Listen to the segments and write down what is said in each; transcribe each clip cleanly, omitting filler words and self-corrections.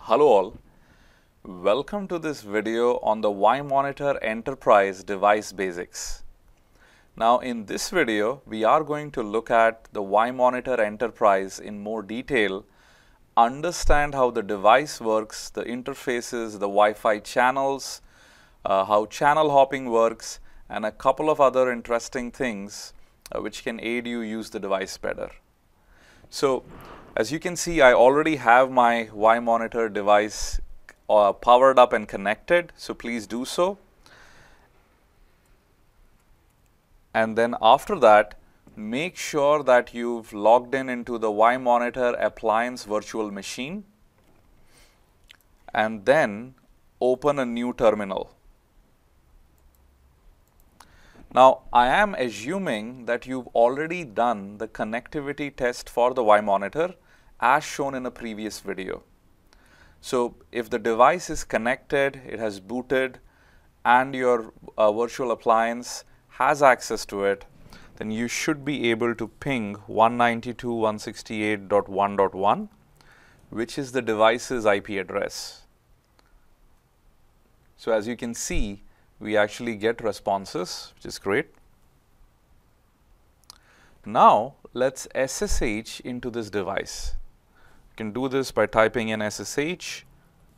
Hello all, welcome to this video on the WiMonitor Enterprise device basics. Now in this video, we are going to look at the WiMonitor Enterprise in more detail, understand how the device works, the interfaces, the Wi-Fi channels, how channel hopping works, and a couple of other interesting things which can aid you use the device better. So, as you can see, I already have my WiMonitor device powered up and connected, so please do so. And then after that, make sure that you've logged in into the WiMonitor appliance virtual machine and then open a new terminal. Now, I am assuming that you've already done the connectivity test for the WiMonitor as shown in a previous video. So, if the device is connected, it has booted, and your virtual appliance has access to it, then you should be able to ping 192.168.1.1, which is the device's IP address. So, as you can see, we actually get responses, which is great. Now, let's SSH into this device. You can do this by typing in SSH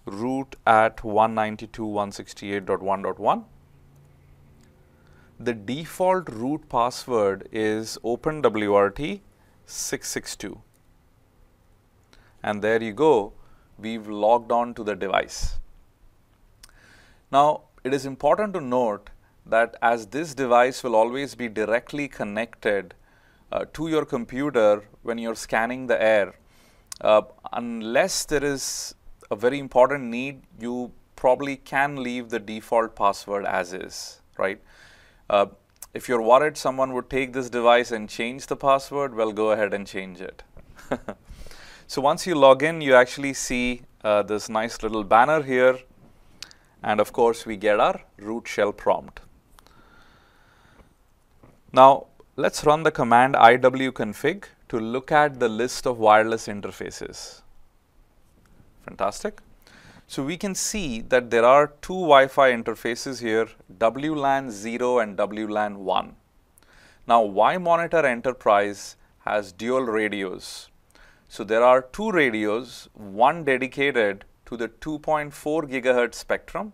root at 192.168.1.1. The default root password is OpenWRT 662. And there you go, we've logged on to the device. Now, it is important to note that as this device will always be directly connected to your computer when you're scanning the air, unless there is a very important need, you probably can leave the default password as is, right? If you're worried someone would take this device and change the password, well, go ahead and change it. So once you log in, you actually see this nice little banner here. And of course, we get our root shell prompt. Now, let's run the command iwconfig to look at the list of wireless interfaces. Fantastic. So we can see that there are two Wi-Fi interfaces here, WLAN 0 and WLAN 1. Now, WiMonitor Enterprise has dual radios. So there are two radios, one dedicated to the 2.4 gigahertz spectrum,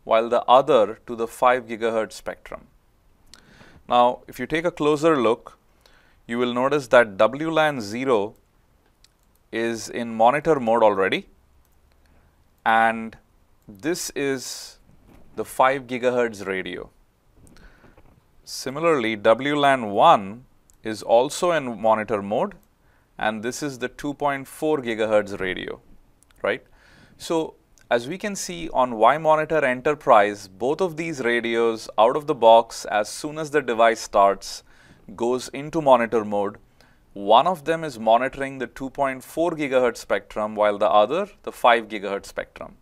while the other to the 5 gigahertz spectrum. Now, if you take a closer look, you will notice that WLAN 0 is in monitor mode already, and this is the 5 gigahertz radio. Similarly, WLAN 1 is also in monitor mode, and this is the 2.4 gigahertz radio, right? So, as we can see on WiMonitor Enterprise, both of these radios out of the box, as soon as the device starts, goes into monitor mode. One of them is monitoring the 2.4 gigahertz spectrum, while the other, the 5 gigahertz spectrum.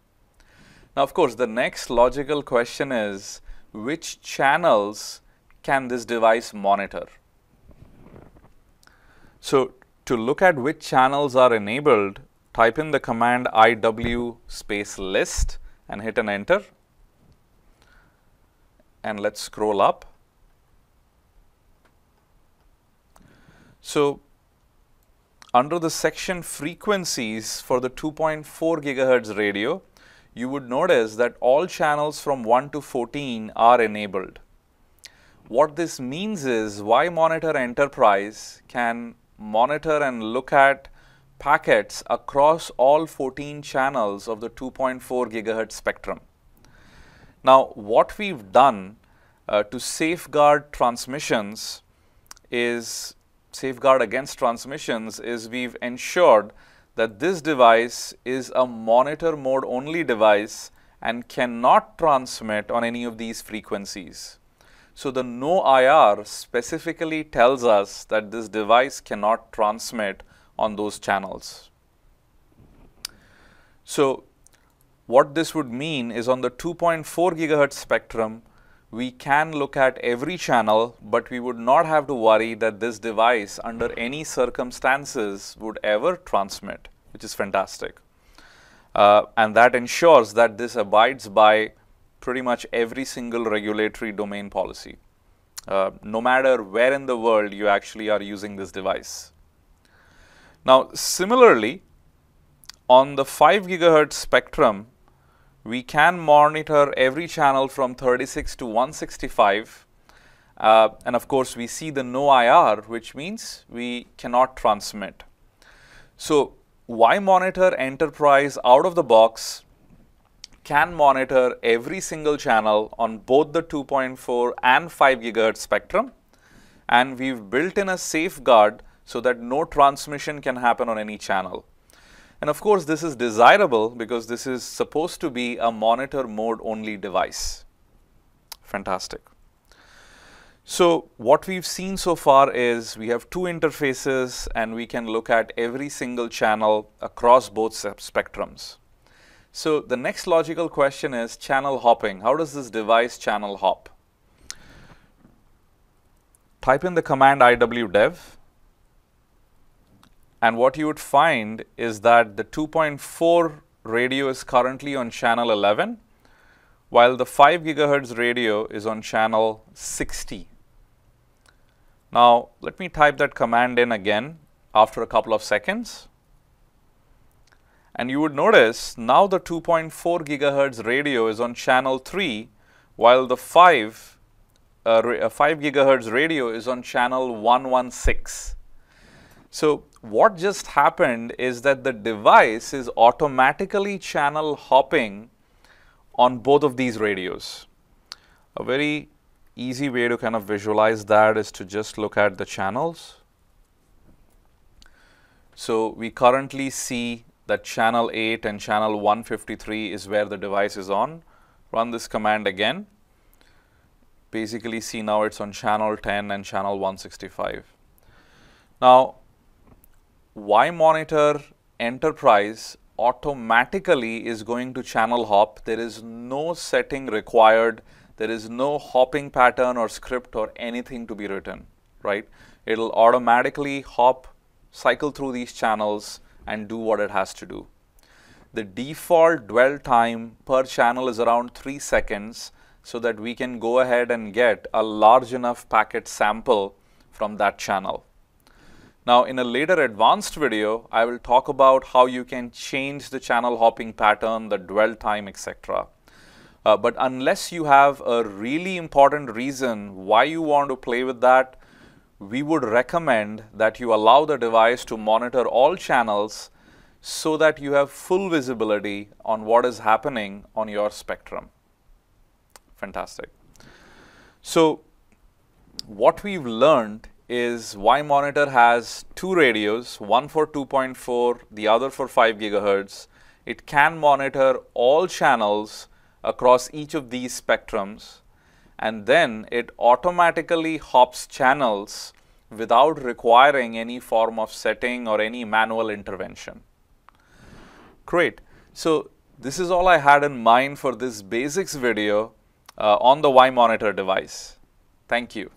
Now, of course, the next logical question is, which channels can this device monitor? So, to look at which channels are enabled, type in the command iw space list and hit an enter. And let's scroll up. So, under the section frequencies for the 2.4 gigahertz radio, you would notice that all channels from 1 to 14 are enabled. What this means is WiMonitor Enterprise can monitor and look at packets across all 14 channels of the 2.4 gigahertz spectrum. Now, what we've done to safeguard transmissions is we've ensured that this device is a monitor mode only device and cannot transmit on any of these frequencies. So the no IR specifically tells us that this device cannot transmit on those channels. So what this would mean is on the 2.4 gigahertz spectrum, we can look at every channel, but we would not have to worry that this device under any circumstances would ever transmit, which is fantastic. and that ensures that this abides by pretty much every single regulatory domain policy, no matter where in the world you actually are using this device. Now, similarly, on the 5 gigahertz spectrum, we can monitor every channel from 36 to 165, and of course we see the no IR, which means we cannot transmit. So WiMonitor Enterprise out of the box can monitor every single channel on both the 2.4 and 5 gigahertz spectrum, and we've built in a safeguard so that no transmission can happen on any channel. And of course, this is desirable because this is supposed to be a monitor mode only device. Fantastic. So what we've seen so far is we have two interfaces and we can look at every single channel across both spectrums. So the next logical question is channel hopping. How does this device channel hop? Type in the command iwdev, and what you would find is that the 2.4 radio is currently on channel 11, while the 5 gigahertz radio is on channel 60. Now, let me type that command in again after a couple of seconds. And you would notice now the 2.4 gigahertz radio is on channel 3, while the 5 gigahertz radio is on channel 116. So what just happened is that the device is automatically channel hopping on both of these radios. A very easy way to kind of visualize that is to just look at the channels. So we currently see that channel 8 and channel 153 is where the device is on. Run this command again. Basically see now it's on channel 10 and channel 165. Now, WiMonitor Enterprise automatically is going to channel hop. There is no setting required. There is no hopping pattern or script or anything to be written, right? It'll automatically hop, cycle through these channels and do what it has to do. The default dwell time per channel is around 3 seconds so that we can go ahead and get a large enough packet sample from that channel. Now, in a later advanced video, I will talk about how you can change the channel hopping pattern, the dwell time, etc. But unless you have a really important reason why you want to play with that, we would recommend that you allow the device to monitor all channels so that you have full visibility on what is happening on your spectrum. Fantastic. So what we've learned is WiMonitor has two radios, one for 2.4, the other for 5 gigahertz. It can monitor all channels across each of these spectrums, and then it automatically hops channels without requiring any form of setting or any manual intervention. Great. So this is all I had in mind for this basics video on the WiMonitor device. Thank you.